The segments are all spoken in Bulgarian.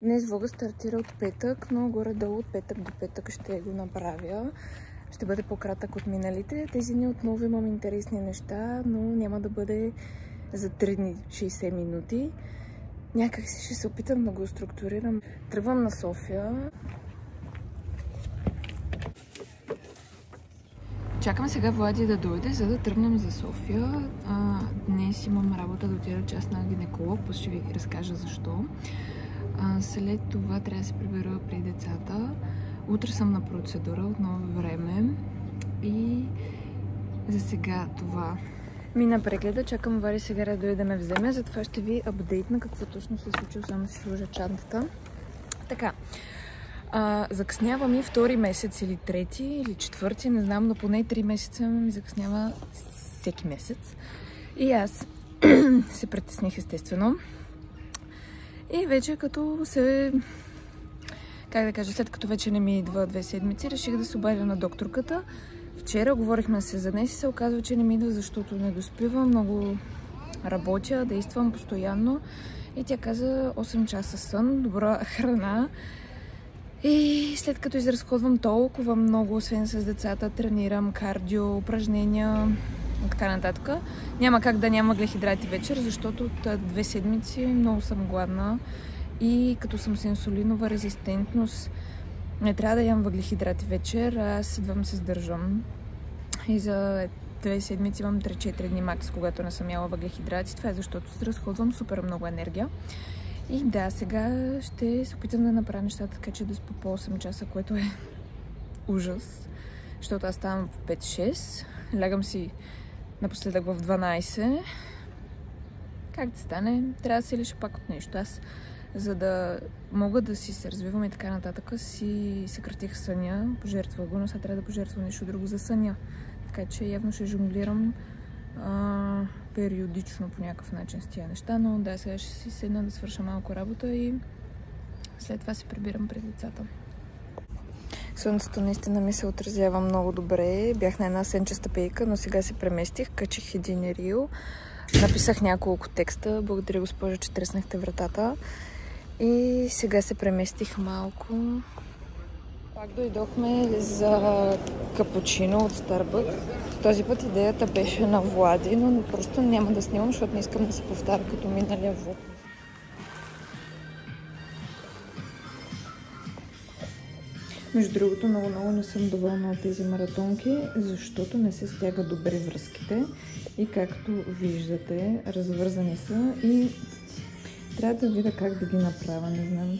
Днес влога стартира от петък, но горе-долу от петък до петък ще го направя. Ще бъде по-кратък от миналите. Тези дни отново имам интересни неща, но няма да бъде за 3 дни 60 минути. Някак си ще се опитам да го структурирам. Тръгвам на София. Чакам сега Влади да дойде, за да тръгнем за София. Днес имам работа да отида част на гинеколог, после ще ви разкажа защо. След това трябва да се прибера при децата. Утре съм на процедура, отново време. И за сега това. Мина прегледа, чакам Вари сега да дойде да ме вземе, затова ще ви апдейтна какво точно се случило, само да си сложа чантата. Така, закъснява ми втори месец или трети, или четвърти, не знам, но поне 3 месеца ми закъснява всеки месец. И аз се притесних естествено. И вече като се... Как да кажа, след като вече не ми идва 2 седмици, реших да се обадя на докторката. Вчера говорихме се за днес и се оказва, че не ми идва, защото не доспивам, много работя, действам постоянно. И тя каза 8 часа сън, добра храна. И след като изразходвам толкова много, освен с децата, тренирам, кардио, упражнения и така нататък, няма как да няма въглехидрати вечер, защото от 2 седмици много съм гладна и като съм с инсулинова резистентност, не трябва да ям въглехидрати вечер, аз едва се сдържам. И за 2 седмици имам 3-4 дни макс, когато не съм яла въглехидрати. Това е защото разходвам супер много енергия. И да, сега ще се опитам да направя нещата така, че да спа по 8 часа, което е ужас. Защото аз ставам в 5-6, лягам си напоследък в 12. Как да стане? Трябва да се лиша пак от нещо. Аз, за да мога да си се развивам и така нататък, си съкратих съня, пожертвах го, но сега трябва да пожертвам нещо друго за съня. Така че явно ще жонглирам периодично по някакъв начин с тия неща, но да, сега ще си седна да свърша малко работа и след това се прибирам пред децата. Слънцето наистина ми се отразява много добре. Бях на една сенчеста пейка, но сега се преместих, качих един рил, написах няколко текста. Благодаря, госпожа, че треснахте вратата. И сега се преместих малко. Пак дойдохме за капучино от Starbucks. Този път идеята беше на Влади, но просто няма да снимам, защото не искам да се повтаря като миналия влог. Между другото, много не съм доволна от тези маратонки, защото не се стяга добре връзките. И както виждате, развързани са и трябва да видя как да ги направя, не знам.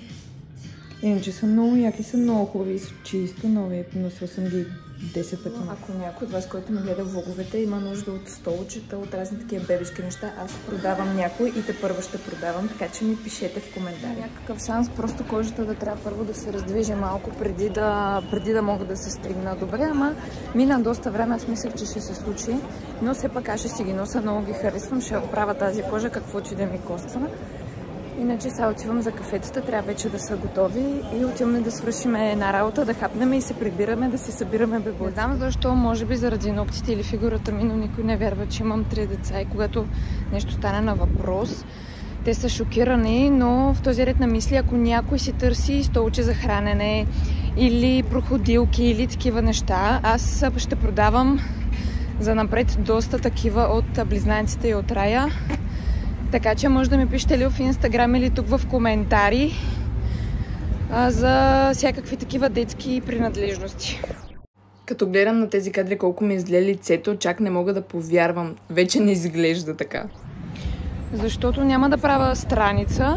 Иначе са много яки, са много хубави, са чисто нови, носил съм ги 10 пъти. Ако някой от вас, който ме гледа влоговете, има нужда от столчета, от разни такива бебешки неща, аз продавам някой и те първо ще продавам, така че ми пишете в коментари. Някакъв шанс, просто кожата да трябва първо да се раздвижи малко преди да мога да се стигна добре, ама мина доста време, аз мислех, че ще се случи, но все пак аз ще си ги нося, много ги харесвам, ще оправя тази кожа, каквото и да ми коства. Иначе сега отивам за кафетата, трябва вече да са готови и отиваме да свършим една работа, да хапнем и се прибираме, да си събираме бебе. Не знам защо, може би заради ногтите или фигурата ми, но никой не вярва, че имам 3 деца и когато нещо стане на въпрос, те са шокирани, но в този ред на мисли, ако някой си търси столче за хранене или проходилки или такива неща, аз ще продавам занапред доста такива от близнаците и от Рая. Така че може да ми пишете или в Инстаграм или тук в коментари за всякакви такива детски принадлежности. Като гледам на тези кадри колко ми изгледа лицето, чак не мога да повярвам. Вече не изглежда така. Защото няма да правя страница.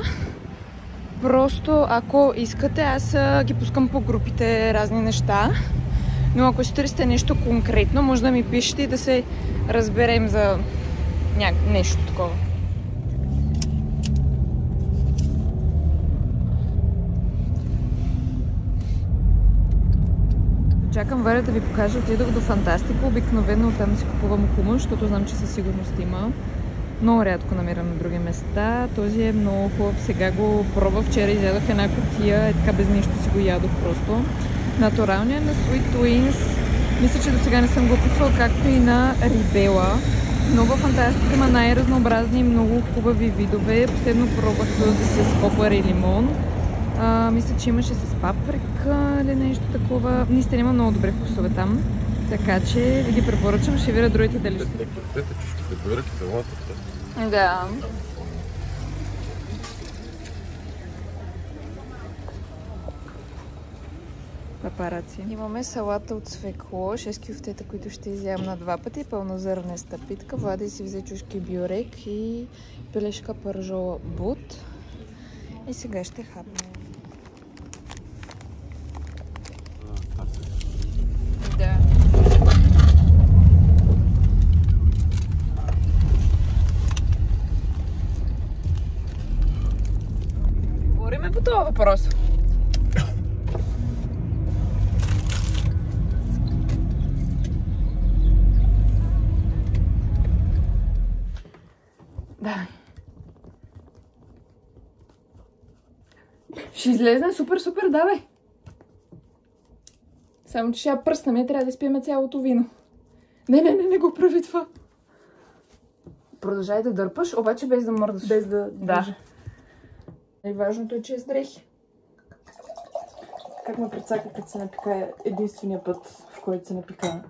Просто ако искате, аз ги пускам по групите разни неща. Но ако си търсите нещо конкретно, може да ми пишете и да се разберем за нещо такова. Чакам Варя да ви покажа, отидох до Фантастика, обикновено там си купувам хумус, защото знам, че със сигурност има. Много рядко намирам на други места. Този е много хубав, сега го пробвах, вчера изядох една кутия, е така без нищо си го ядох просто. Натуралният на Sweet Twins, мисля, че до сега не съм го опитвал, както и на Рибела. Много Фантастика има най-разнообразни и много хубави видове. Последно пробвах този с копър и лимон. Мисля, че имаше с паприка или нещо такова. Наистина има много добри вкусове там. Така че ви ги препоръчам, ще видя другите дали ще. Да. Папараци. Имаме салата от свекло, 6 кюфтета, които ще изям на 2 пъти, пълнозърнеста питка. Влади си взе чушки бюрек и пилешка пържола бут. И сега ще хапнем. Да. Говориме по това въпрос. Да. Ще излезне супер, давай. Само че ще я пръснем и трябва да изпиеме цялото вино. Не го прави това. Продължай да дърпаш, обаче без да мърдаш. Без да... Да. Най-важното е, че е с дрехи. Как ме прецака, като се напика единствения път, в който се напика.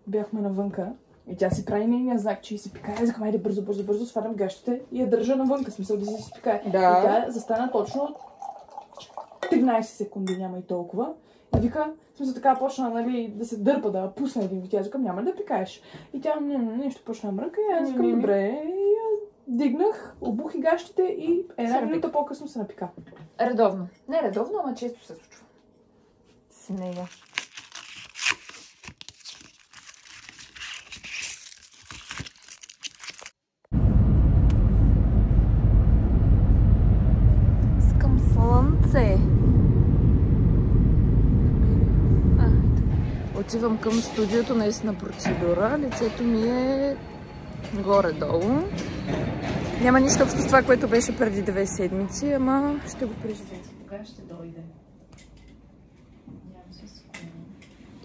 Бяхме навънка и тя си прави нейния знак, че си пикае. Казах, айде бързо, свалям гащите и я държа навънка, смисъл да си пикае. Да. И тя застана точно 13 секунди, няма и толкова. И вика, в смисъл така почна, нали, да се дърпа, да пусне един вид. Аз викам, няма да пикаеш. И тя нещо почна мръка и аз викам, добре. И я дигнах, обух и гащите и една минута по-късно се напика. Редовно. Не редовно, ама често се случва. С нея. Искам слънце. Отивам към студиото, наистина процедура. Лицето ми е горе-долу. Няма нищо общо с това, което беше преди 2 седмици, ама ще го преживея. Кога ще дойде? Нямам се скоро.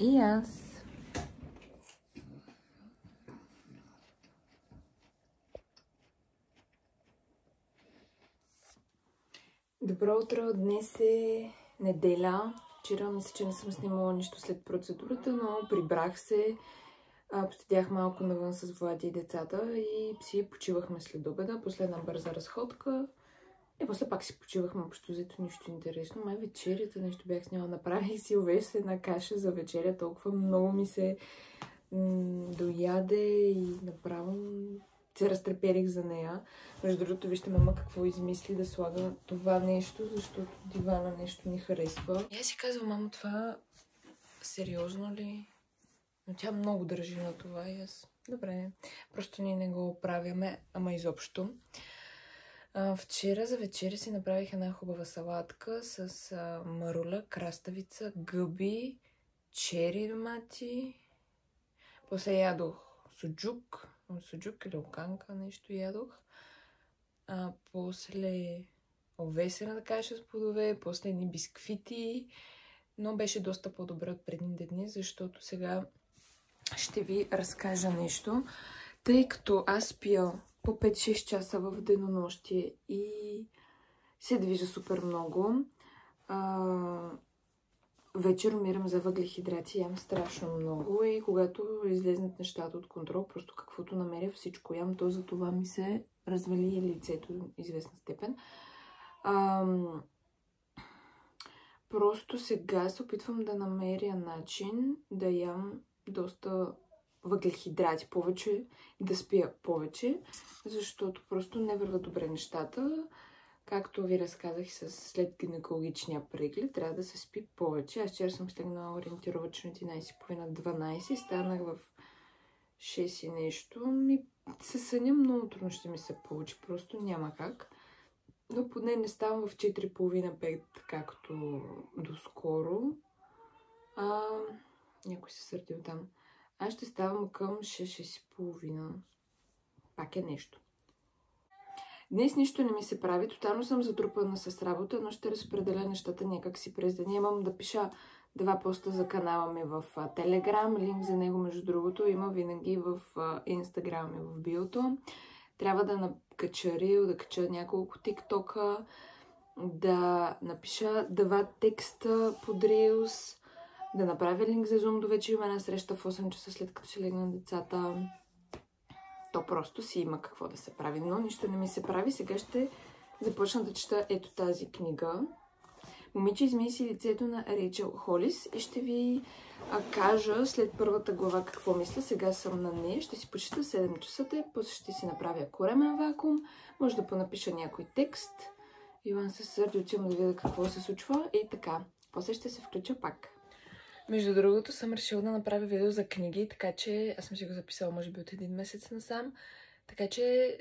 И аз. Добро утро, днес е неделя. Вчера мисля, че не съм снимала нищо след процедурата, но прибрах се. Постидях малко навън с Влади и децата и си почивахме след обеда. Последна бърза разходка. И после пак си почивахме, общо взето нищо интересно. Май вечерята нещо бях сняла. Направих си овес една каша за вечеря. Толкова много ми се дояде и направо се разтреперих за нея. Между другото, вижте мама какво измисли да слага това нещо, защото дивана нещо ни харесва. И аз си казвам, мамо, това сериозно ли? Но тя много държи на това и аз... Добре, просто ние не го правяме, ама изобщо. Вчера за вечеря си направих една хубава салатка с маруля, краставица, гъби, чери домати. После ядох суджук или оканка, нещо ядох. После овесена каша с плодове, после едни бисквити. Но беше доста по-добре от предните дни, защото сега ще ви разкажа нещо. Тъй като аз пия по 5-6 часа в денонощие и се движа супер много, вечер умирам за въглехидрати, ям страшно много и когато излезнат нещата от контрол, просто каквото намеря всичко ям, то за това ми се развали лицето в известна степен. Просто сега се опитвам да намеря начин да ям доста въглехидрати повече и да спя повече, защото просто не върват добре нещата. Както ви разказах след гинекологичния преглед, трябва да се спи повече. Аз вчера съм стегнала ориентировачно 11:30-12 и станах в 6 и нещо. Се съня много трудно ще ми се получи, просто няма как. Но поне не ставам в 4:30-5, както доскоро. Някой се сърдил там. Аз ще ставам към 6-6:30. Пак е нещо. Днес нищо не ми се прави. Тотално съм затрупана с работа, но ще разпределя нещата някак си през деня. Имам да пиша 2 поста за канала ми в Telegram. Линк за него, между другото, има винаги в Instagram и в биото. Трябва да накача рил, да кача няколко тиктока. да напиша 2 текста под Reels, да направя линк за Zoom до вече има една среща в 8 часа след като си легна децата. То просто си има какво да се прави, но нищо не ми се прави. Сега ще започна да чета ето тази книга. Момиче измени си лицето на Рейчел Холис и ще ви кажа след първата глава какво мисля. Сега съм на нея, ще си почита 7 часа, после ще си направя коремен вакуум, може да понапиша някой текст. Йоан се сърди, отивам да видя какво се случва и така. После ще се включа пак. Между другото съм решила да направя видео за книги, така че аз съм си го записала може би от 1 месец насам. Така че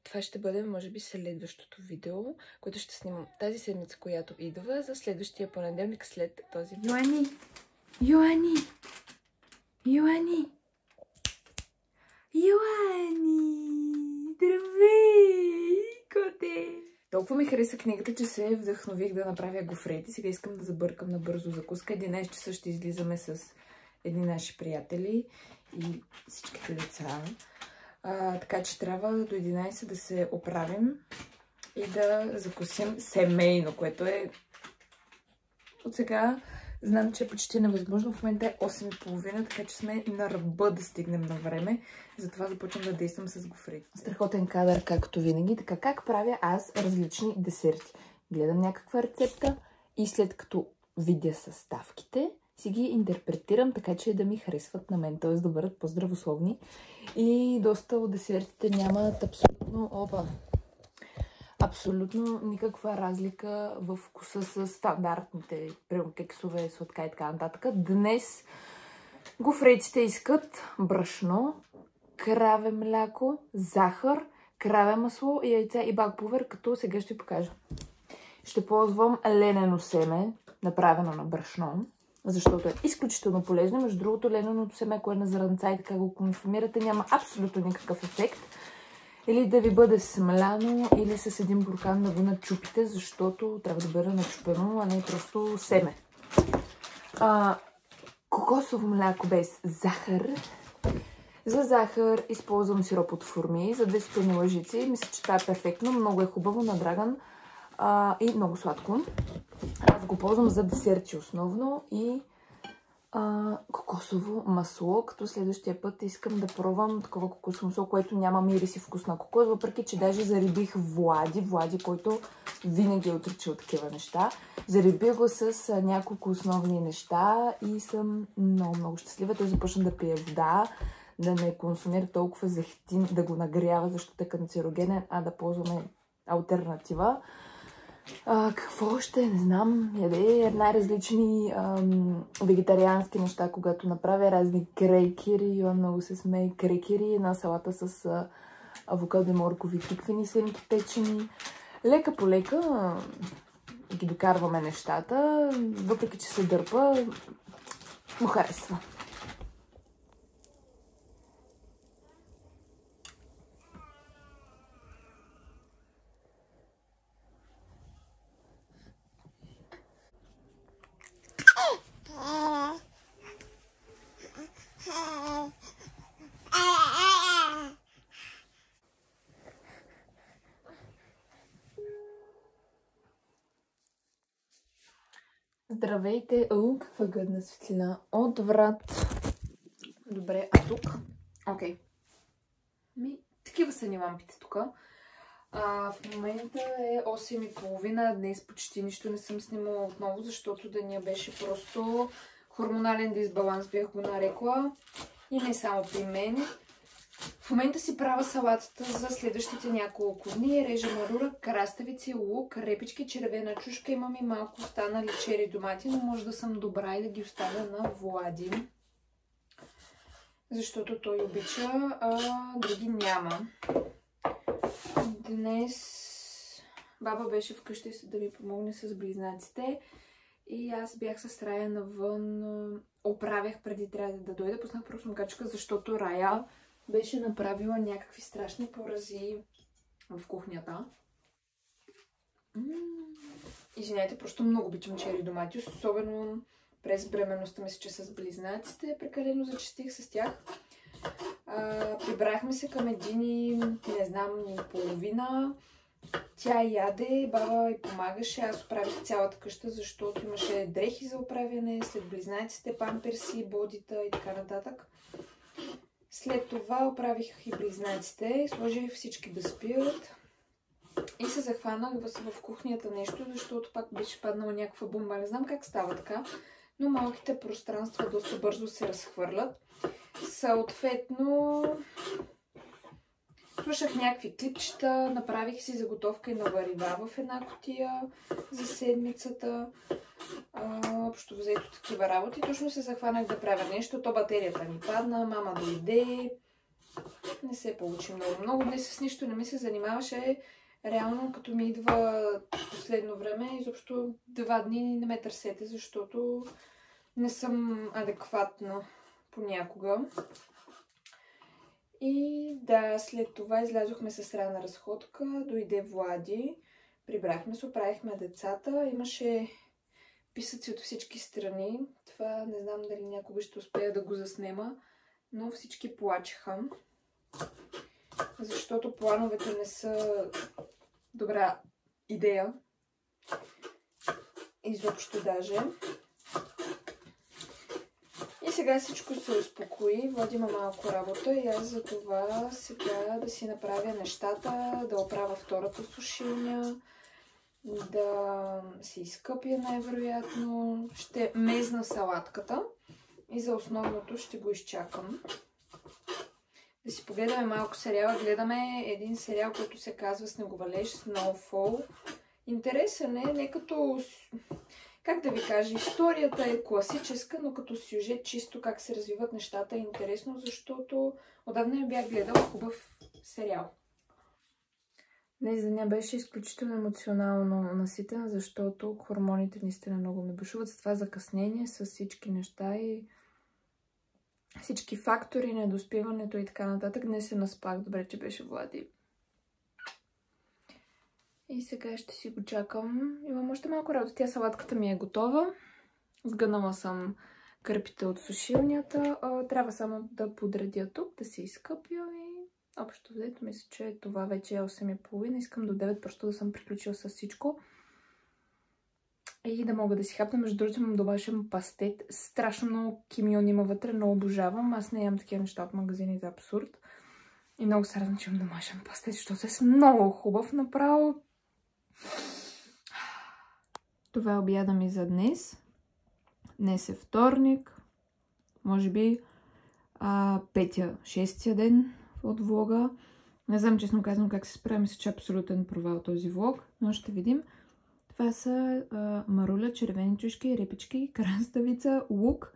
това ще бъде може би следващото видео, което ще снимам тази седмица, която идва, за следващия понеделник след този видео. Йоани! Йоани! Йоани! Йоани! Здравей! Коте! Толкова ми хареса книгата, че се вдъхнових да направя гофрети. Сега искам да забъркам на бързо закуска. 11 часа ще излизаме с едни наши приятели и всичките деца. Така че трябва до 11 да се оправим и да закусим семейно, което е от сега знам, че е почти невъзможно. В момента е 8:30, така че сме на ръба да стигнем на време. Затова започвам да действам с гофрети. Страхотен кадър, както винаги. Така как правя аз различни десерти? Гледам някаква рецепта и след като видя съставките, си ги интерпретирам така, че да ми харесват на мен, т.е. да бъдат по-здравословни. И доста от десертите нямат абсолютно никаква разлика в вкуса с стандартните кексове, сладка и така нататък. Днес гофретите искат брашно, краве мляко, захар, краве масло, яйца и бакпувер, като сега ще покажа. Ще ползвам ленено семе, направено на брашно, защото е изключително полезно. Между другото, лененото семе, което е на зранца и така го консумирате, няма абсолютно никакъв ефект. Или да ви бъде смляно, или с един буркан да го начупите, защото трябва да бъде начупено, а не просто семе. Кокосово мляко без захар. За захар използвам сироп от форми за 2 столни лъжици. Мисля, че това е перфектно. Много е хубаво, надраган и много сладко. Аз го ползвам за десерти основно и кокосово масло, като следващия път искам да пробвам такова кокосово масло, което няма мирис и вкус на кокос, въпреки че даже зарибих Влади, който винаги е отричал такива неща. Зарибих го с няколко основни неща и съм много щастлива. Той започна да пие вода, да не консумира толкова зехтин, да го нагрява, защото е канцерогенен, а да ползваме алтернатива. Какво още? Не знам. Яде най-различни вегетариански неща, когато направя разни крекери. Много се смее крекери. Една салата с авокадо, моркови, тиквени семки печени. Лека по лека ги докарваме нещата. Въпреки че се дърпа, му харесва. Здравейте! Каква гъдна светлина от врат. Добре, а тук? Окей. Такива са ни лампите тук. В момента е 8:30. Днес почти нищо не съм снимала отново, защото деня беше просто хормонален дисбаланс, бях го нарекла. И не само при мен. В момента си правя салатата за следващите няколко дни. Режа марура, краставици, лук, репички, червена чушка. Имам и малко останали чери домати, но може да съм добра и да ги оставя на Влади. Защото той обича, а други няма. Днес баба беше вкъщи да ми помогне с близнаците. И аз бях с Рая навън. Оправях преди трябва да дойда. Пуснах пръсмокачка, защото Рая беше направила някакви страшни порази в кухнята. Извинете, просто много обичам чери домати, особено през бременността, мисля, че с близнаците. Прекалено зачестих с тях. Прибрахме се към 1, не знам, ни половина. Тя яде, баба й помагаше, аз оправих цялата къща, защото имаше дрехи за оправяне, след близнаците, памперси, бодита и така нататък. След това оправих и близнаците, сложих всички да спят и се захванах в кухнята нещо, защото пак беше паднала някаква бомба. Не знам как става така, но малките пространства доста бързо се разхвърлят. Съответно, слушах някакви клипчета, направих си заготовка и на варива в една кутия за седмицата. Общо взето такива работи. Точно се захванах да правя нещо, то батерията ми падна, мама дойде. Не се получи много. Днес с нищо не ми се занимаваше. Реално, като ми идва последно време, изобщо 2 дни не ме търсете, защото не съм адекватна понякога. И да, след това излязохме с рана разходка, дойде Влади, прибрахме се, оправихме децата, имаше писъци от всички страни. Това не знам дали някога ще успея да го заснема, но всички плачеха, защото плановете не са добра идея. Изобщо даже. И сега всичко се успокои, Влади има малко работа и аз за това сега да си направя нещата, да оправя втората сушилня, да се изкъпя най-вероятно, ще мезна салатката и за основното ще го изчакам. Да си погледаме малко сериала, гледаме един сериал, който се казва Снеговалеж, Snowfall. Интересен е, не като... Как да ви кажа, историята е класическа, но като сюжет, чисто как се развиват нещата е интересно, защото отдавна не бях гледала хубав сериал. Днес деня беше изключително емоционално наситен, защото хормоните наистина много ме бушуват с това закъснение, с всички неща и всички фактори, недоспиването и така нататък. Днес се наспах, добре, че беше Влади. И сега ще си го чакам. Имам още малко работа. Тя салатката ми е готова. Сгънала съм кърпите от сушилнята. Трябва само да подредя тук, да се изкъпя и общо взето мисля, че това вече е 8:30. Искам до 9 просто да съм приключила с всичко. И да мога да си хапна. Между другото имам домашен пастет. Страшно много кимион има вътре, но обожавам. Аз не ям такива неща от магазините, абсурд. И много се радвам, че имам домашен пастет, защото е много хубав направо. Това е обяда ми за днес. Днес е вторник. Може би 5-6 ден от влога. Не знам честно казвам как се справя. Мисля, че е абсолютен провал този влог. Но ще видим. Това са маруля, червени чушки, репички, краставица, лук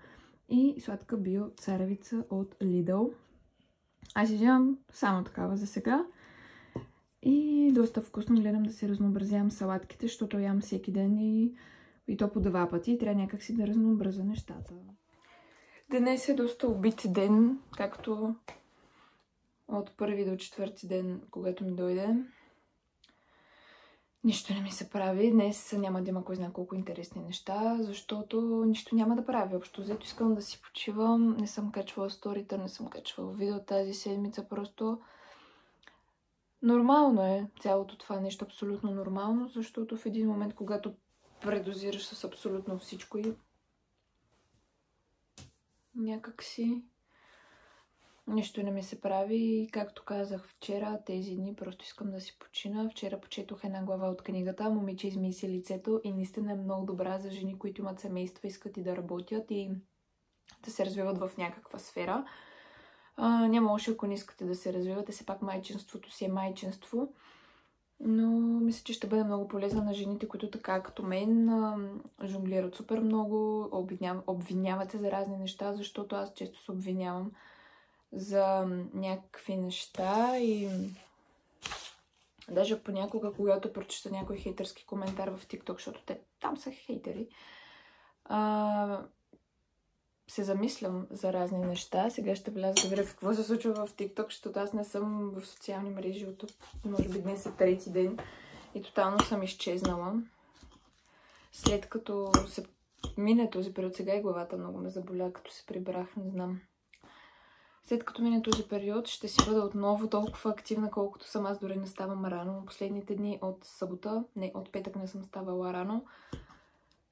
и сладка био царевица от Lidl. Аз изявам само такава за сега. И доста вкусно гледам да се разнообразявам салатките, защото ям всеки ден и то по 2 пъти. Трябва някак си да разнообразя нещата. Днес е доста убит ден, както от 1 до 4 ден, когато ми дойде. Нищо не ми се прави. Днес няма да има кой знае колко интересни неща, защото нищо няма да прави. Общо взето искам да си почивам. Не съм качвала сторита, не съм качвала видео тази седмица. Просто нормално е цялото това нещо. Абсолютно нормално, защото в един момент, когато предозираш с абсолютно всичко и някак си нищо не ми се прави. И както казах вчера, тези дни просто искам да си почина. Вчера почетох една глава от книгата "Момиче измисли лицето" и наистина е много добра за жени, които имат семейства, искат и да работят и да се развиват в някаква сфера. Няма лошо, ако не искате да се развивате, все пак майчинството си е майчинство. Но мисля, че ще бъде много полезна на жените, които така като мен жонглират супер много, обвиняват се за разни неща, защото аз често се обвинявам за някакви неща и даже понякога, когато прочета някой хейтърски коментар в TikTok, защото те там са хейтери, се замислям за разни неща. Сега ще вляза да видя какво се случва в TikTok, защото аз не съм в социални мрежи от тук. Може би днес е 3-ти ден и тотално съм изчезнала. След като се мине този период, сега и главата много ме заболя, като се прибрах, не знам. След като мине този период, ще си бъда отново толкова активна, колкото съм. Аз дори не ставам рано. Последните дни от събота, не, от петък не съм ставала рано.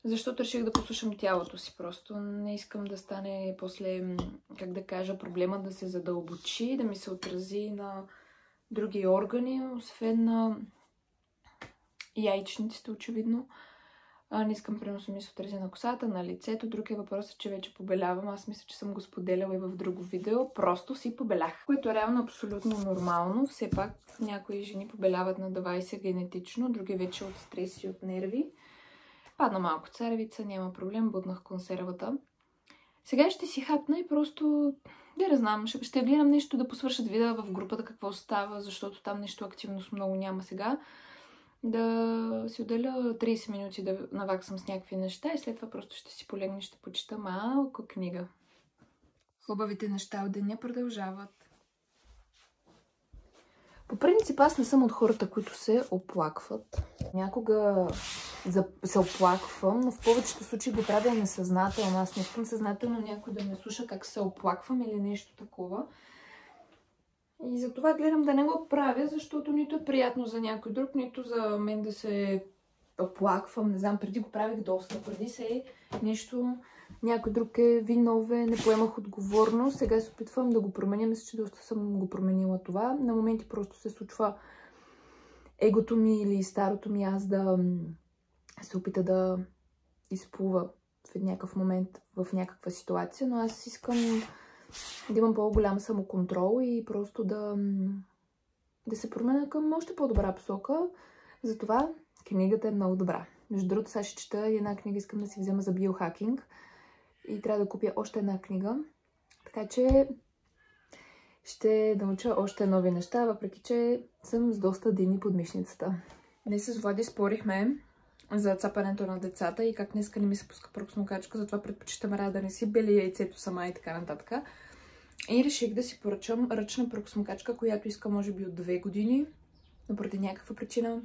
Защото реших да послушам тялото си просто. Не искам да стане после, как да кажа, проблема да се задълбочи, да ми се отрази на други органи, освен на яйчниците, очевидно. Не искам, примерно, да ми се отрази на косата, на лицето. Друг е въпросът, че вече побелявам. Аз мисля, че съм го споделяла и в друго видео. Просто си побелях. Което е реално абсолютно нормално. Все пак някои жени побеляват на 20 генетично, други вече от стрес и от нерви. Падна малко царевица, няма проблем, буднах консервата. Сега ще си хапна и просто, не знам, ще гледам нещо да посвършат видео в групата какво става, защото там нещо активност много няма сега. Да си отделя 30 минути да наваксам с някакви неща и след това просто ще си полегна и ще почита малко книга. Хубавите неща от деня продължават. По принцип аз не съм от хората, които се оплакват. Някога се оплаквам, но в повечето случаи го правя несъзнателно. Аз не искам съзнателно някой да ме слуша как се оплаквам или нещо такова. И затова гледам да не го правя, защото нито е приятно за някой друг, нито за мен да се оплаквам. Не знам, преди го правих доста. Преди се нещо, някой друг е виновен, не поемах отговорност. Сега се опитвам да го променя. Мисля, че доста съм го променила това. На моменти просто се случва егото ми или старото ми аз да се опита да изплува в някакъв момент в някаква ситуация, но аз искам да имам по-голям самоконтрол и просто да се променя към още по-добра посока. Затова книгата е много добра. Между другото, сега ще чета една книга, искам да си взема за биохакинг и трябва да купя още една книга. Така че ще науча още нови неща, въпреки че съм с доста дни под мишницата. Днес с Влади спорихме за цапането на децата и как днеска не ми се пуска пръксмокачка, затова предпочитам да не си бели яйцето сама и така нататък. И реших да си поръчам ръчна пръксмокачка, която иска може би от 2 години, но поради някаква причина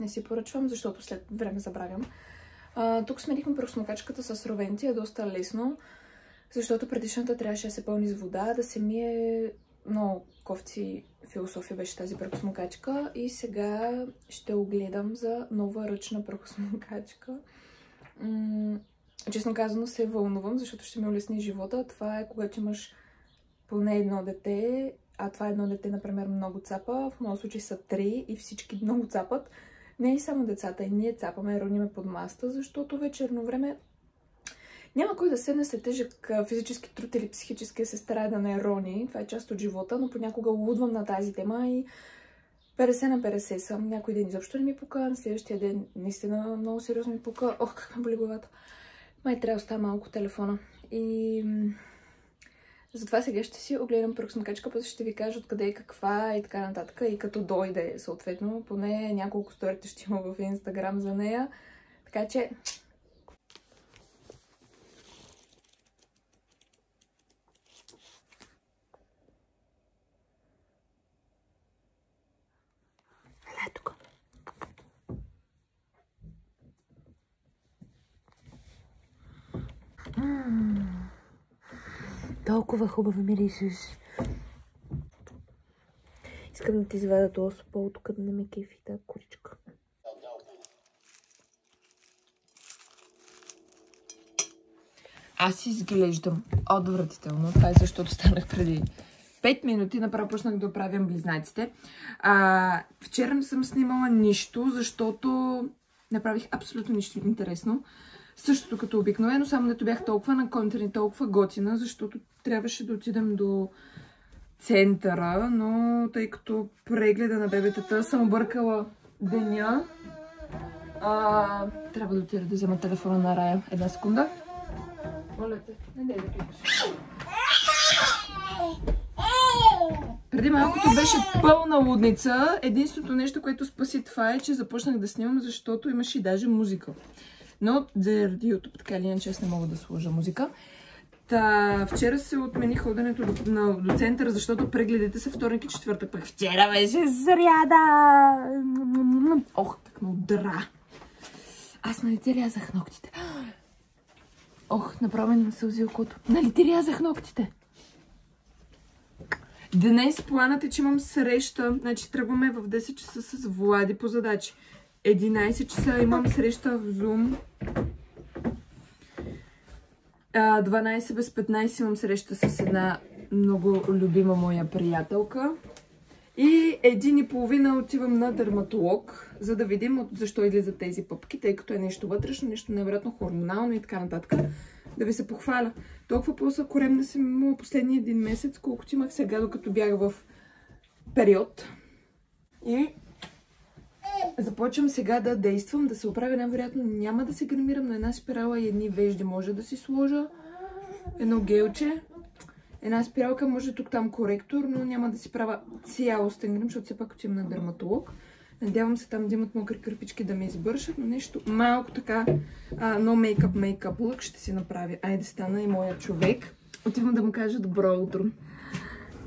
не си поръчвам, защото след време забравям. Тук сменихме пръксмокачката с Ровенти, е доста лесно, защото предишната трябваше да се пълни с вода, да се мие. Много кофти философия беше тази пръксмокачка и сега ще огледам за нова ръчна пръксмокачка. Честно казано се вълнувам, защото ще ми улесни живота. Това е когато имаш поне едно дете, а това едно дете, например, много цапа. В моят случай са 3 и всички много цапат. Не и само децата, и ние цапаме, рониме под маста, защото вечерно време няма кой да седне след тежък физически труд или психически се старае да не рони. Това е част от живота, но понякога лудвам на тази тема и 50 на 50 съм. Някой ден изобщо не ми пука, на следващия ден наистина много сериозно ми пука. Ох, как ме боли главата. Май трябва да оставя малко телефона. И затова сега ще си огледам пръксмокачка, после ще ви кажа откъде и каква и така нататък. И като дойде, съответно, поне няколко сторите ще има в Инстаграм за нея. Така че толкова хубаво миришеш. Искам да ти извадя този супол, тук да не ме кефи тази куричка. Аз изглеждам отвратително. Това е защото станах преди 5 минути. Направо почнах да оправям близнаците. Вчера не съм снимала нищо, защото направих абсолютно нищо интересно. Същото като обикновено, само дето бях толкова на контент и толкова готина, защото трябваше да отидем до центъра, но тъй като прегледа на бебетата съм объркала деня, трябва да отида да взема телефона на Рая. Една секунда. Моля те, не дай да пипаш. Преди малкото беше пълна лудница. Единственото нещо, което спаси това е, че започнах да снимам, защото имаше и даже музика. Но заради YouTube, така или иначе, аз не мога да сложа музика. Вчера се отмени ходенето до центъра, защото прегледите са вторник и четвъртък. Пък вчера беше сряда. Ох, как ме удра. Аз нали ти рязах ногтите? Ох, направо ми сълзи окото. Нали ти рязах ногтите? Днес планът е, че имам среща. Значи тръгваме в 10 часа с Влади по задачи. 11 часа имам среща в Zoom. 12 без 15 имам среща с една много любима моя приятелка. И 1:30 отивам на дерматолог, за да видим защо излизат тези пъпки, тъй като е нещо вътрешно, нещо невероятно хормонално и така нататък. Да ви се похваля. Толкова по-съкоремна съм имала последния един месец, колкото имах сега, докато бях в период. И започвам сега да действам, да се оправя. Най-вероятно няма да се гримирам, на една спирала и едни вежди може да си сложа. Едно гелче. Една спиралка, може тук-там коректор, но няма да си правя цялостен грим, защото все пак отивам на дерматолог. Надявам се там да имат мокри кърпички да ме избършат, но нещо малко така, no makeup look ще си направи. Айде стана и моя човек. Отивам да му кажа добро утро.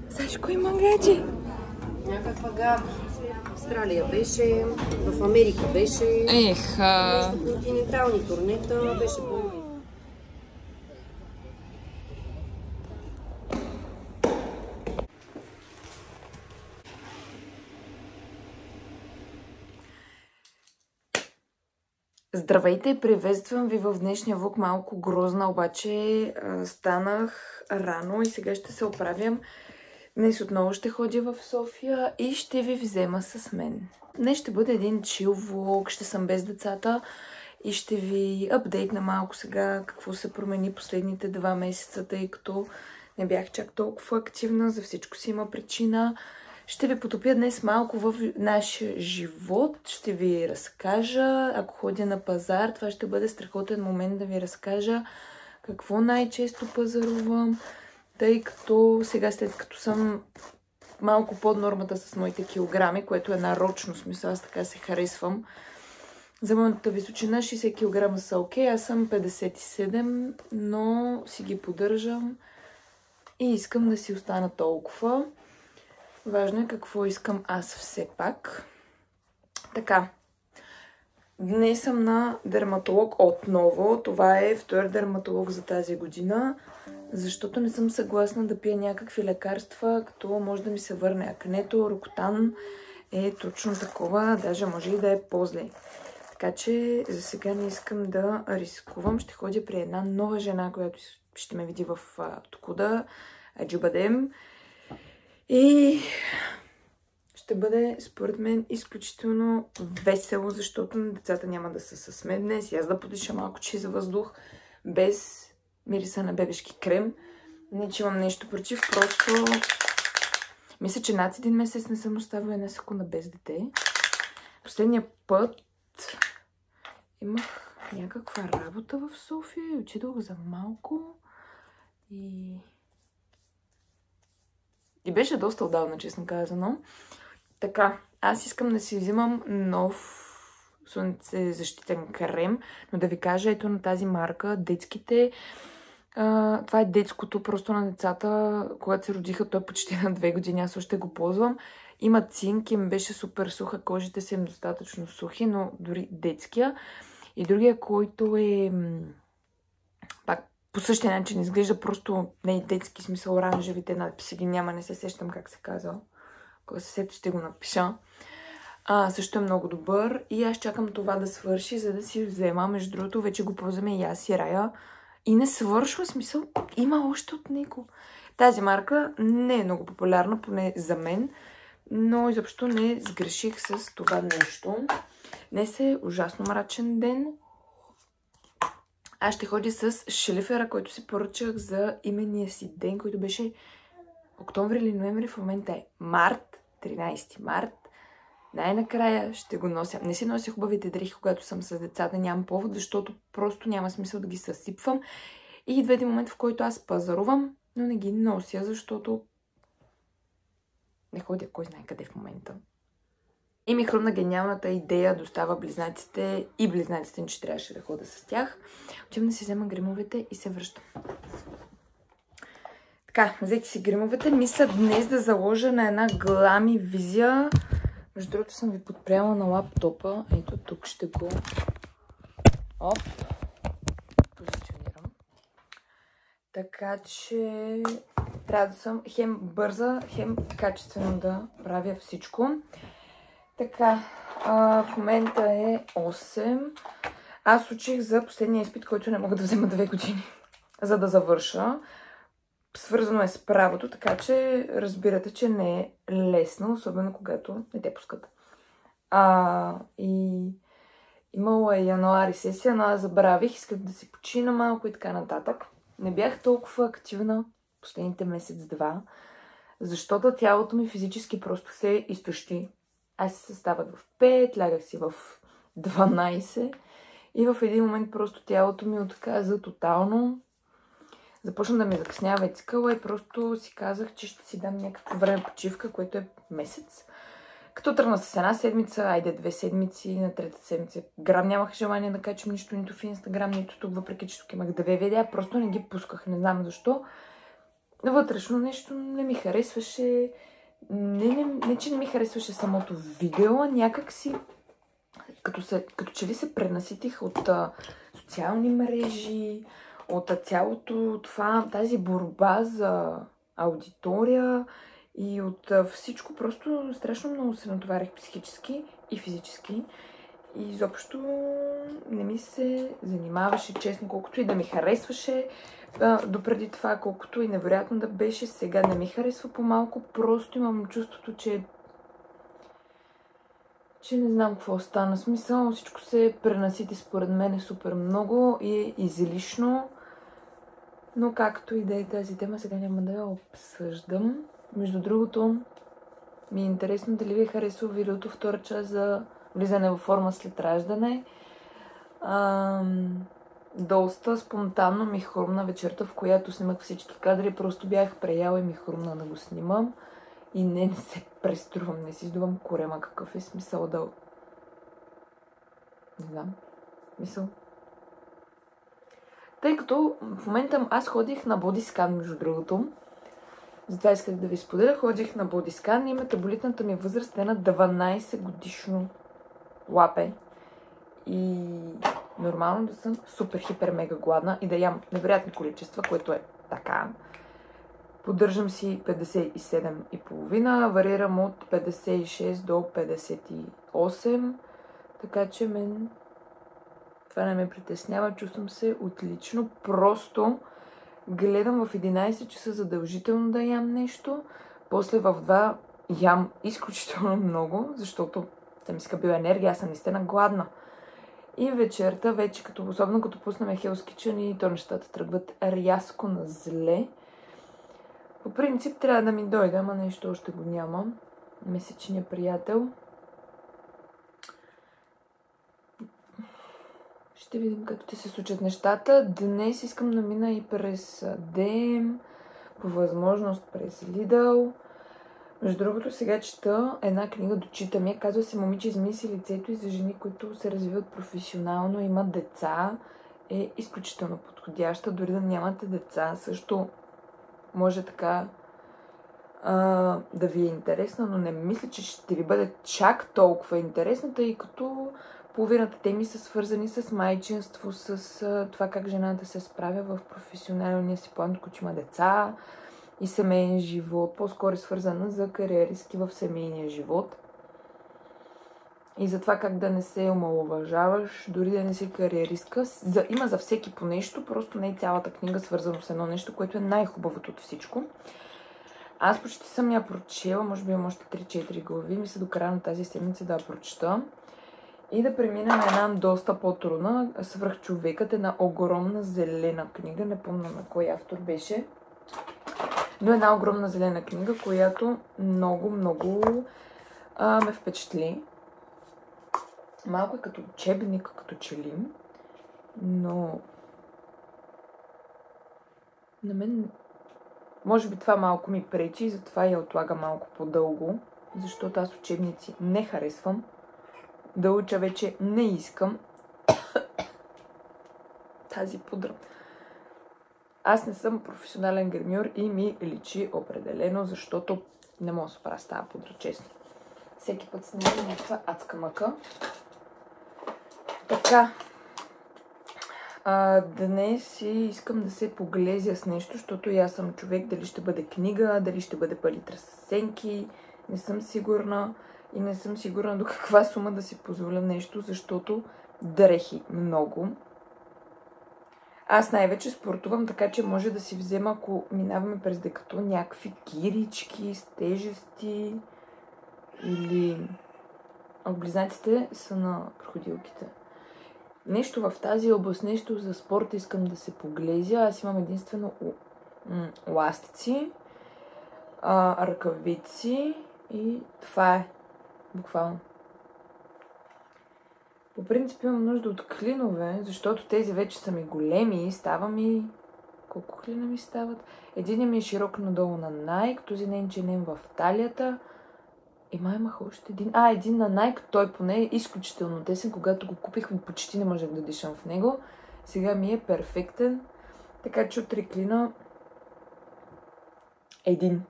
Сашко има гадже. Някаква гад. В Австралия беше, в Америка беше. Нещо континентални турнета беше по. Здравейте, приветствам ви в днешния влог. Малко грозна, обаче станах рано и сега ще се оправям. Днес отново ще ходя в София и ще ви взема с мен. Днес ще бъде един чил влог, ще съм без децата и ще ви апдейтна малко сега какво се промени последните 2 месеца, тъй като не бях чак толкова активна, за всичко си има причина. Ще ви потопя днес малко в нашия живот, ще ви разкажа, ако ходя на пазар, това ще бъде страхотен момент да ви разкажа какво най-често пазарувам, тъй като сега, след като съм малко под нормата с моите килограми, което е нарочно, смисъл, аз така се харесвам. За моята височина 60 кг са окей, аз съм 57, но си ги поддържам и искам да си остана толкова. Важно е какво искам аз все пак. Така, днес съм на дерматолог отново. Това е втори дерматолог за тази година, защото не съм съгласна да пия някакви лекарства, като може да ми се върне акнето. Рокотан е точно такова, даже може и да е по-зле. Така че за сега не искам да рискувам. Ще ходя при една нова жена, която ще ме види в Токуда, Аджубадем. И ще бъде, според мен, изключително весело, защото децата няма да са с мен днес. И аз да подиша малко чист въздух, без мириса на бебешки крем. Не, че имам нещо против, просто мисля, че над 1 месец не съм оставила една секунда без дете. Последния път имах някаква работа в София и отидох за малко и беше доста отдавна, честно казано. Така, аз искам да си взимам нов слънцезащитен крем, но да ви кажа, ето на тази марка, детските, това е детското, просто на децата, когато се родиха, той почти на 2 години, аз още го ползвам. Има цинк и ми беше супер суха, кожите са им достатъчно сухи, но дори детския. И другия, който е пак по същия начин изглежда, просто не е детски, смисъл, оранжевите надписи ги няма, не се сещам как се казва. Ако се сетя, ще го напиша. Също е много добър и аз чакам това да свърши, за да си взема. Между другото, вече го ползваме и аз и Рая. И не свършва, смисъл, има още от него. Тази марка не е много популярна, поне за мен, но изобщо не сгреших с това нещо. Днес е ужасно мрачен ден. Аз ще ходя с шлифера, който си поръчах за именния си ден, който беше октомври или ноември, в момента е март, 13 март. Най-накрая ще го нося. Не си нося хубавите дрехи, когато съм с децата, нямам повод, защото просто няма смисъл да ги съсипвам. И идва един момент, в който аз пазарувам, но не ги нося, защото не ходя кой знае къде в момента. И ми хрумна гениалната идея да остава близнаците и близнаците, че трябваше да хода с тях. Отивам да си взема гримовете и се връщам. Така, взех си гримовете. Мисля днес да заложа на една глами визия. Между другото съм ви подпряла на лаптопа. Ето тук ще го позиционирам. Така че трябва да съм хем бърза, хем качествено да правя всичко. Така, в момента е 8. Аз учих за последния изпит, който не мога да взема 2 години, за да завърша. Свързано е с правото, така че разбирате, че не е лесно, особено когато не те пускат. И имало е януари сесия, но аз забравих, исках да си почина малко и така нататък. Не бях толкова активна последните месец-два, защото тялото ми физически просто се изтощи. Аз се ставах в 5, лягах си в 12 и в един момент просто тялото ми отказа тотално. Започна да ми закъснява и цикъла и просто си казах, че ще си дам някакво време почивка, което е месец. Като тръгна с една седмица, айде 2 седмици, на трета седмица грам нямах желание да качвам нищо нито в Инстаграм, нито тук, въпреки че тук имах 2 видеа, просто не ги пусках, не знам защо. Вътрешно нещо не ми харесваше, не че не ми харесваше самото видео, някак си, като че ли се пренаситих от социални мрежи, от цялото това, тази борба за аудитория и от всичко, просто страшно много се натоварих психически и физически. И изобщо не ми се занимаваше, честно, колкото и да ми харесваше допреди това, колкото и невероятно да беше сега. Не ми харесва по-малко, просто имам чувството, че не знам какво стана. Смисъл, всичко се пренасити според мен супер много и е излишно. Но както и да е тази тема, сега няма да я обсъждам. Между другото, ми е интересно дали ви е харесало видеото втора част за влизане във форма след раждане. Доста спонтанно ми хрумна вечерта, в която снимах всички кадри. Просто бях преяла и ми хрумна да го снимам. И не се преструвам, не си издувам корема. Какъв е смисъл да... Не знам. Мисъл. Тъй като в момента аз ходих на бодискан, между другото. Затова исках да ви споделя. Ходих на бодискан и метаболитната ми възраст е на 12 годишно лапе. И нормално да съм супер, хипер, мега гладна и да ям невероятни количества, което е така. Поддържам си 57,5, варирам от 56 до 58, така че мен това не ме притеснява, чувствам се отлично. Просто гледам в 11 часа задължително да ям нещо, после в 2 ям изключително много, защото съм изкъпила енергия, аз съм наистина гладна. И вечерта вече, особено като пуснем Hell's Kitchen и то нещата тръгват рязко на зле. По принцип трябва да ми дойде, ама нещо още го нямам. Месечният приятел. Ще видим като те се случат нещата. Днес искам да мина и през DM, по възможност през Lidl. Между другото, сега чета една книга, дочитам я. Казва се "Момиче, измисли лицето" и за жени, които се развиват професионално, имат деца. Е изключително подходяща. Дори да нямате деца, също може така да ви е интересна, но не мисля, че ще ви бъде чак толкова интересна, тъй като половината теми са свързани с майчинство, с това как жената се справя в професионалния си план, докато има деца и семейен живот. По-скоро е свързана за кариеристки в семейния живот. И за това как да не се омаловажаваш, дори да не си кариеристка. Има за всеки по нещо, просто не е цялата книга свързано с едно нещо, което е най-хубавото от всичко. Аз почти съм я прочела, може би имам още 3-4 глави, мисля до края на тази седмица да я прочета. И да преминем една доста по-трудна, "Свръхчовекът", една огромна зелена книга, не помня на кой автор беше. Но една огромна зелена книга, която много ме впечатли. Малко е като учебник, като челим, но на мен може би това малко ми пречи и затова я отлагам малко по-дълго, защото аз учебници не харесвам. Да уча вече не искам. Тази пудра. Аз не съм професионален гримьор и ми личи определено, защото не мога да се правя с тази пудра, честно. Всеки път снимам някаква адска мъка. Така, Днес искам да се поглезя с нещо, защото и аз съм човек, дали ще бъде книга, дали ще бъде палитра с сенки. Не съм сигурна и не съм сигурна до каква сума да си позволя нещо, защото дрехи много. Аз най-вече спортувам, така че може да си взема, ако минаваме през Декатлон, някакви кирички с тежести или... Близнаците са на проходилките. Нещо в тази област, нещо за спорта искам да се поглезя. Аз имам единствено ластици, ръкавици и това е. Буквално. По принцип имам нужда от клинове, защото тези вече са ми големи и става ми... Колко клина ми стават? Един ми е широк надолу на Nike, този ненченен в талията. И май имах още един. Един на Nike, той поне е изключително тесен. Когато го купих, почти не можех да дишам в него. Сега ми е перфектен. Така че от 3 клина един.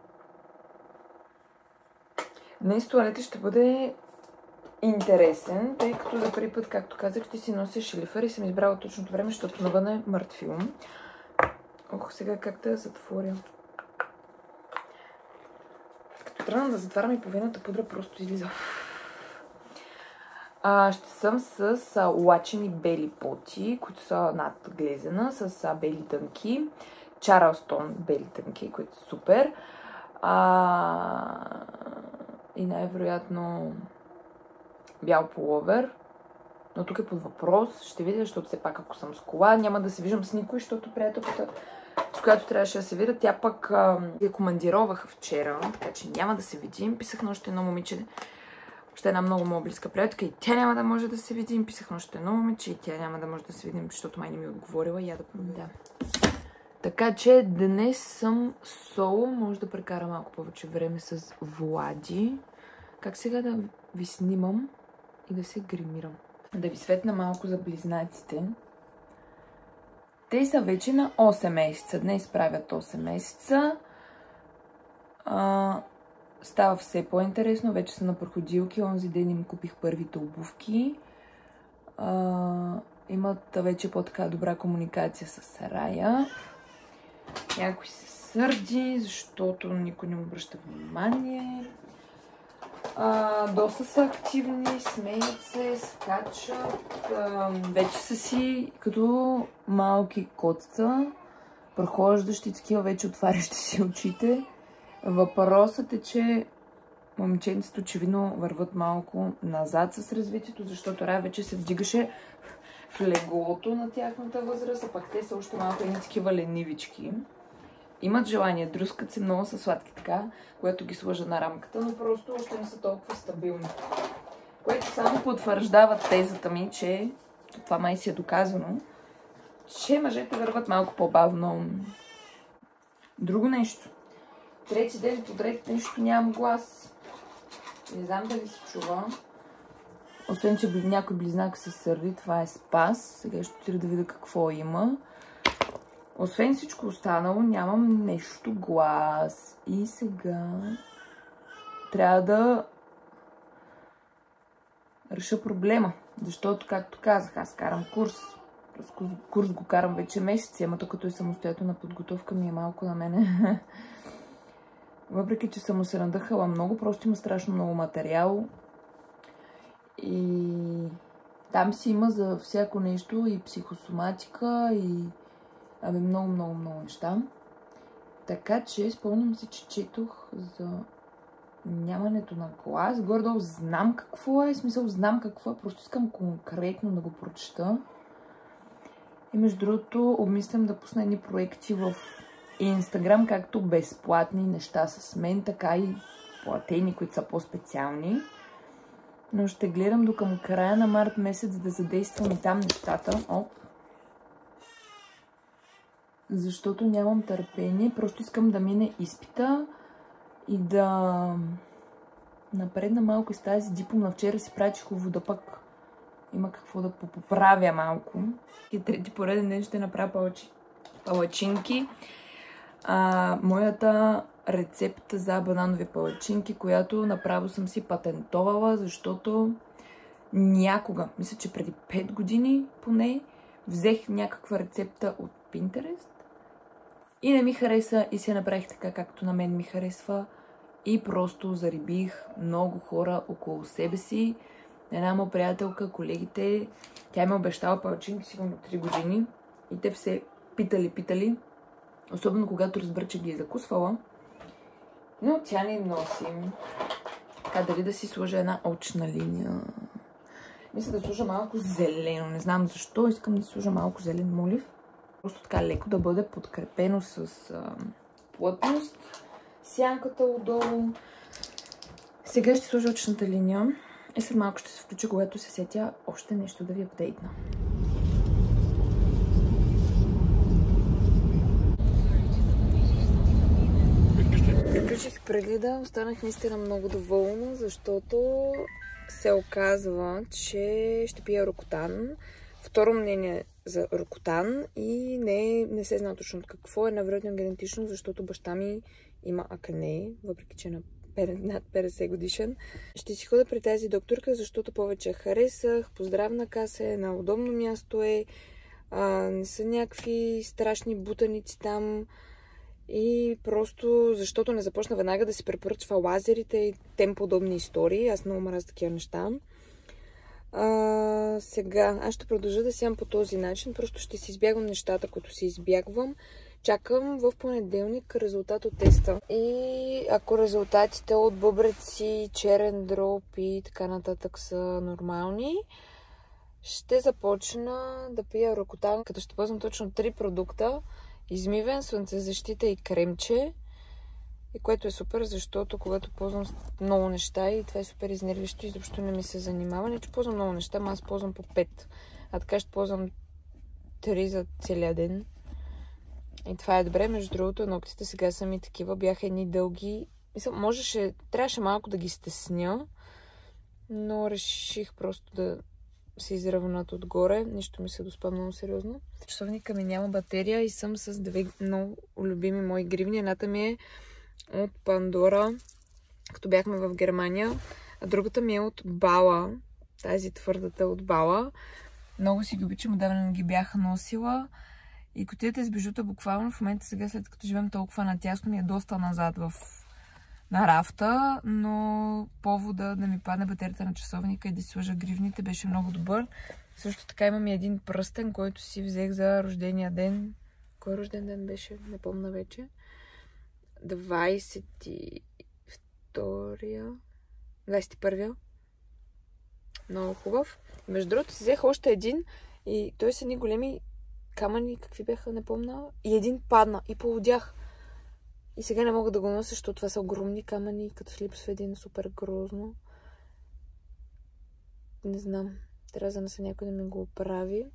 Днес туалетът ще бъде интересен, тъй като за първи път, както казах, ще си нося шилифър и съм избрала точното време, защото навън е мъртвил. Сега как да я затворя? Като тръгна да затварям и половината пудра просто излиза. Ще съм с лачени бели поти, които са над глезена, с бели тънки. Чарлстон бели тънки, които са супер. И най-вероятно бял пуловер. Но тук е под въпрос. Ще видя, защото все пак ако съм с кола, няма да се виждам с никой, защото приятелката, с която трябваше да се видя, тя пък я командироваха вчера, така че няма да се видим. Писах на още едно момиче, още една много моя близка приятелка и тя няма да може да се видим. Писах на още едно момиче и тя няма да може да се видим, защото май не ми отговорила и я да проверя. Така че днес съм соло, може да прекара малко повече време с Влади. Как сега да ви снимам и да се гримирам? Да ви светна малко за близнаците. Те са вече на 8 месеца. Днес правят 8 месеца. Става все по-интересно. Вече са на проходилки. Онзи ден им купих първите обувки. Имат вече по-така добра комуникация с Рая. Някой се сърди, защото никой не му обръща внимание. Доста са активни, смеят се, скачат. Вече са си като малки котца, прохождащи такива, вече отварящи си очите. Въпросът е, че момиченцето очевидно върват малко назад с развитието, защото Рая вече се вдигаше в леглото на тяхната възраст, а пък те са още малко едни такива ленивички. Имат желание, друскат се, много са сладки така, което ги сложа на рамката, но просто още не са толкова стабилни. Което само потвърждава тезата ми, че това май си е доказано, че мъжете върват малко по-бавно. Друго нещо. Трети ден подред нещо нямам глас. Не знам дали се чува. Освен, че някой близнак се сърди, това е Спас. Сега ще отида да видя какво има. Освен всичко останало, нямам нещо глас. И сега трябва да реша проблема. Защото, както казах, аз карам курс. Курс го карам вече месеци, ама то като е самостоятелна подготовка ми е малко на мене. Въпреки, че съм се надъхала много, просто има страшно много материал. И там си има за всяко нещо и психосоматика, и много неща. Така че спомням си, че четох за нямането на глас. Горе-долу знам какво е, знам какво е, просто искам конкретно да го прочета. И между другото обмислям да пусна едни проекти в Инстаграм, както безплатни неща с мен, така и платени, които са по-специални. Но ще гледам до към края на март месец да задействам и там нещата. Защото нямам търпение. Просто искам да мине изпита и да напредна малко с тази дипломна. Вчера си прачих вода, пък има какво да поправя малко. И трети пореден ден ще направя палачинки. Моята рецепта за бананови палачинки, която направо съм си патентовала, защото някога, мисля, че преди 5 години поне, взех някаква рецепта от Pinterest и не ми хареса и се направих така, както на мен ми харесва и просто зарибих много хора около себе си. Една моя приятелка, колегите, тя ми обещала палачинки сигурно 3 години и те все питали, особено когато разбра, че ги е закусвала. Но тя не им носи. Така, дали да си сложа една очна линия. Мисля да сложа малко зелено. Не знам защо. Искам да сложа малко зелен молив. Просто така леко да бъде подкрепено с плътност. Сянката отдолу. Сега ще сложа очната линия. И след малко ще се включа, когато се сетя още нещо да ви апдейтна. Приключих прегледа, останах наистина много доволна, защото се оказва, че ще пия Рокотан. Второ мнение за Рокотан и не се знае точно какво е, невероятно генетично, защото баща ми има акне, въпреки че над 50 годишен. Ще си ходя при тази докторка, защото повече харесах, по здравна каса е, на удобно място е, не са някакви страшни бутаници там. И просто защото не започна веднага да си препоръчва лазерите и тем подобни истории. Аз много мразя такива неща. Сега аз ще продължа да сям по този начин. Просто ще си избягвам нещата, които си избягвам. Чакам в понеделник резултат от теста. И ако резултатите от бъбреци, черен дроб и така нататък са нормални, ще започна да пия Рокотан, като ще ползвам точно 3 продукта. Измивен, слънцезащита и кремче. И което е супер, защото когато ползвам много неща и това е супер изнервящо, изобщо не ми се занимава. Не, че ползвам много неща, аз ползвам по 5. А така ще ползвам 3 за целия ден. И това е добре. Между другото, ногтите сега са ми такива. Бяха едни дълги. Трябваше малко да ги стесня, но реших просто да се изравнат отгоре. Нищо ми се доспа много сериозно. Часовника ми няма батерия и съм с 2 много любими мои гривни. Едната ми е от Пандора, като бяхме в Германия. А другата ми е от Бала. Тази твърдата от Бала. Много си ги обичам, отдавна не ги бяха носила. И кутията с бижута буквално в момента сега, след като живеем толкова натясно, ми е доста назад на рафта, но повода да ми падне батерията на часовника и да си сложа гривните беше много добър. Също така имам и един пръстен, който си взех за рождения ден. Кой рожден ден беше? Не помня вече. 21-я. Много хубав. Между другото си взех още един и той са ни големи камъни, какви бяха, не помня. И един падна и полудях. И сега не мога да го нося, защото това са огромни камъни, като се липсва един супер грозно. Не знам. Трябва да наса някой да ми го оправи.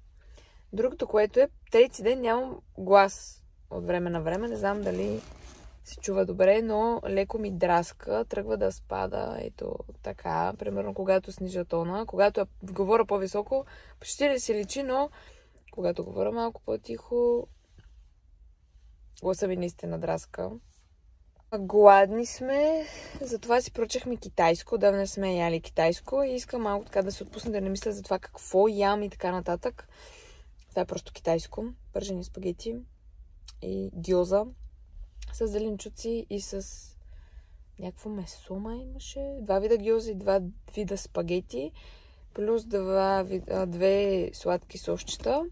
Другото, което е, трети ден нямам глас от време на време. Не знам дали се чува добре, но леко ми драска. Тръгва да спада. Ето така. Примерно, когато снижа тона. Когато говоря по-високо, почти не се личи, но когато говоря малко по-тихо, гласа ми наистина драска. Гладни сме, затова си поръчахме китайско. Давно сме яли китайско и искам малко така да се отпусна, да не мисля за това какво ям и така нататък. Това е просто китайско. Пържени спагети и гьоза с зеленчуци и с някакво месо имаше. 2 вида гьоза и 2 вида спагети, плюс 2 сладки сосчета.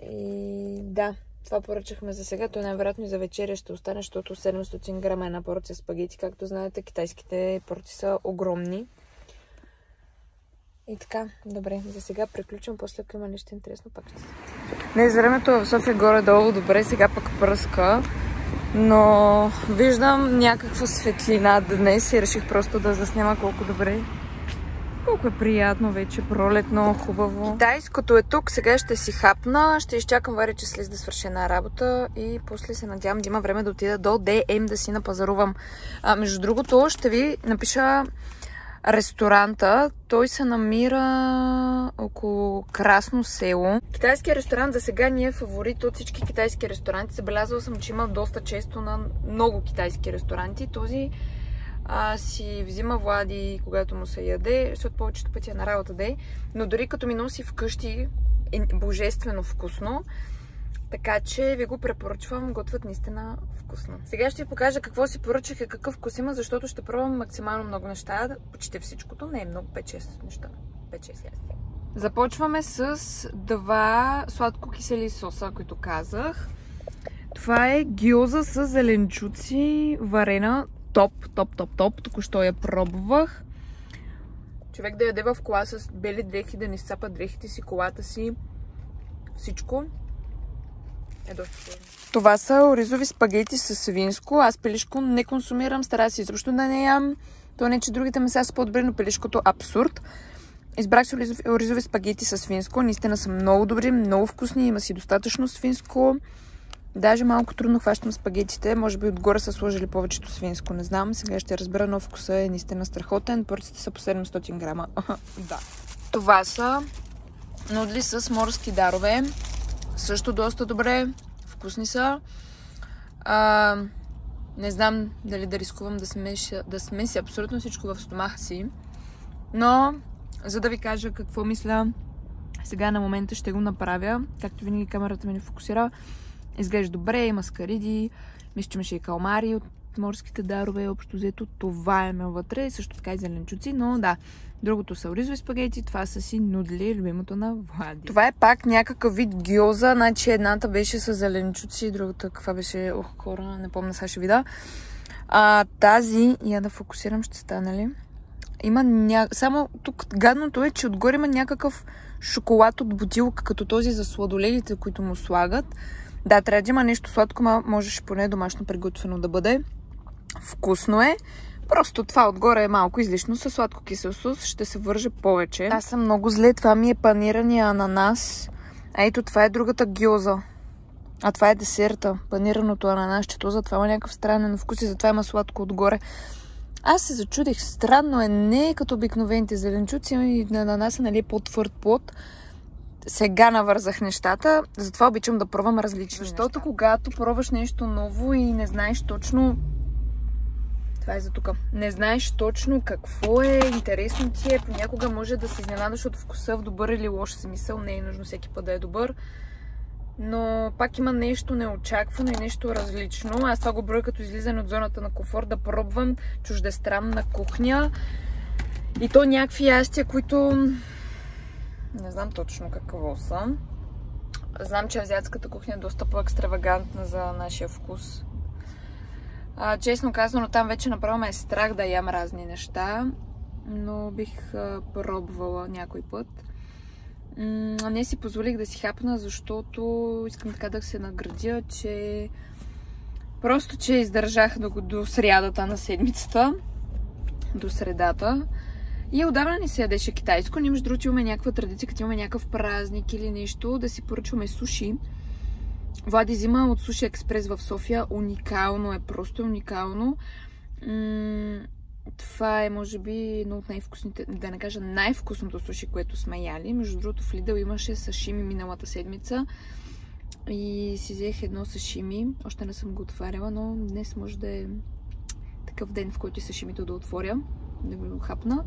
И да, това поръчахме за сега. То най-вероятно и за вечеря ще остане, защото 700 грама една порция спагети. Както знаете, китайските порции са огромни. И така, добре, за сега приключвам. После ако има нещо интересно, пак ще се. Днес времето в София горе-долу добре, сега пък пръска. Но виждам някаква светлина днес и реших просто да заснема колко добре. Колко е приятно вече, пролетно, хубаво. Китайското е тук, сега ще си хапна, ще изчакам Варя, че слез да свърши една работа и после се надявам да има време да отида до DM да си напазарувам. Между другото, ще ви напиша ресторанта. Той се намира около Красно село. Китайският ресторант за сега ни е фаворит от всички китайски ресторанти. Забелязала съм, че има доста често на много китайски ресторанти. Този си взима Влади, когато му се яде, защото повечето пъти е на работа дей. Но дори като ми носи вкъщи, е божествено вкусно. Така че ви го препоръчвам, готвят наистина вкусно. Сега ще ви покажа какво си поръчах и какъв вкус има, защото ще пробвам максимално много неща, почти всичкото, не е много, 5-6 неща, 5-6 ястия. Започваме с два сладко-кисели соса, които казах. Това е гьоза с зеленчуци, варена, топ. Току-що я пробвах. Човек да яде в кола с бели дрехи, да не изцапа дрехите си, колата си, всичко е доста сложно. Това са оризови спагети с свинско. Аз пилешко не консумирам, старая се изобщо да не ям. То не, че другите меса са по-добри, но пилешкото абсурд. Избрах си оризови спагети с свинско. Наистина са много добри, много вкусни. Има си достатъчно свинско. Даже малко трудно хващам спагетите. Може би отгоре са сложили повечето свинско. Не знам. Сега ще разбера, но вкуса е наистина страхотен. Порциите са по 700 грама. Да. Това са нудли с морски дарове. Също доста добре. Вкусни са. Не знам дали да рискувам да смеся абсолютно всичко в стомаха си. Но, за да ви кажа какво мисля, сега на момента ще го направя. Както винаги камерата ми не фокусира. Изглежда добре, има скариди. Мисля, че имаше и калмари от морските дарове. Общо взето това е вътре. Също така и зеленчуци. Но да, другото са оризови спагети. Това са си нудли, любимото на Влади. Това е пак някакъв вид гьоза. Значи едната беше с зеленчуци, другата каква беше? Ох, хора, не помня, сега ще видя. Тази, я да фокусирам, ще стане ли? Има само тук гадното е, че отгоре има някакъв шоколад от бутилка, като този за сладоледите, които му слагат. Да, трябва да има нещо сладко, можеш поне домашно приготвено да бъде. Вкусно е. Просто това отгоре е малко излишно. Със сладко кисел сос ще се върже повече. Аз съм много зле. Това ми е панирания ананас. Ето, това е другата гьоза. А това е десерта. Панираното ананасчето. Затова има някакъв странен вкус и затова има сладко отгоре. Аз се зачудих. Странно е. Не е като обикновените зеленчуци. И на ананаса, нали, по-твърд плод. Сега навързах нещата, затова обичам да пробвам различни неща. Защото когато пробваш нещо ново и не знаеш точно... Това е за тук. Не знаеш точно какво е, интересно ти е, понякога може да се изненадаш от вкуса в добър или лош смисъл. Не е нужно всеки път да е добър. Но пак има нещо неочаквано и нещо различно. Аз това го броя като излизане от зоната на комфорт, да пробвам чуждестранна кухня. И то някакви ястия, които... Не знам точно какво са. Знам, че азиатската кухня е доста по-екстравагантна за нашия вкус. Честно казано, там вече направо ме е страх да ям разни неща. Но бих пробвала някой път. Не си позволих да си хапна, защото искам така да се наградя, че просто, че издържах до срядата на седмицата. До средата. И отдавна не се ядеше китайско. Ние между другото имаме някаква традиция, като имаме някакъв празник или нещо, да си поръчваме суши. Влади взима от Суши Експрес в София. Уникално е, просто е уникално. Това е, може би, едно от най-вкусните, да не кажа най-вкусното суши, което сме яли. Между другото, в Lidl имаше сашими миналата седмица. И си взех едно сашими. Още не съм го отваряла, но днес може да е такъв ден, в който сашимито да отворя. Да го хапна.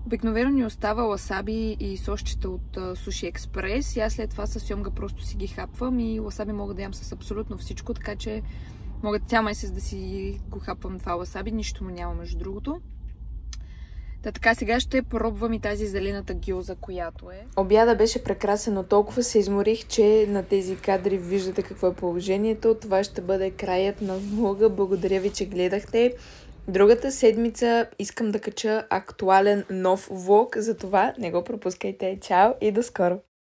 Обикновено ни остава ласаби и сосчета от Суши Експрес. И аз след това със сьомга просто си ги хапвам и ласаби мога да ям с абсолютно всичко, така че мога цял месец да си го хапвам това ласаби. Нищо му няма между другото. Така, сега ще пробвам и тази зелената гьоза, която е. Обяда беше прекрасен, но толкова се изморих, че на тези кадри виждате какво е положението. Това ще бъде краят на влога. Благодаря ви, че гледахте. Другата седмица искам да кача актуален нов влог, затова не го пропускайте. Чао и до скоро!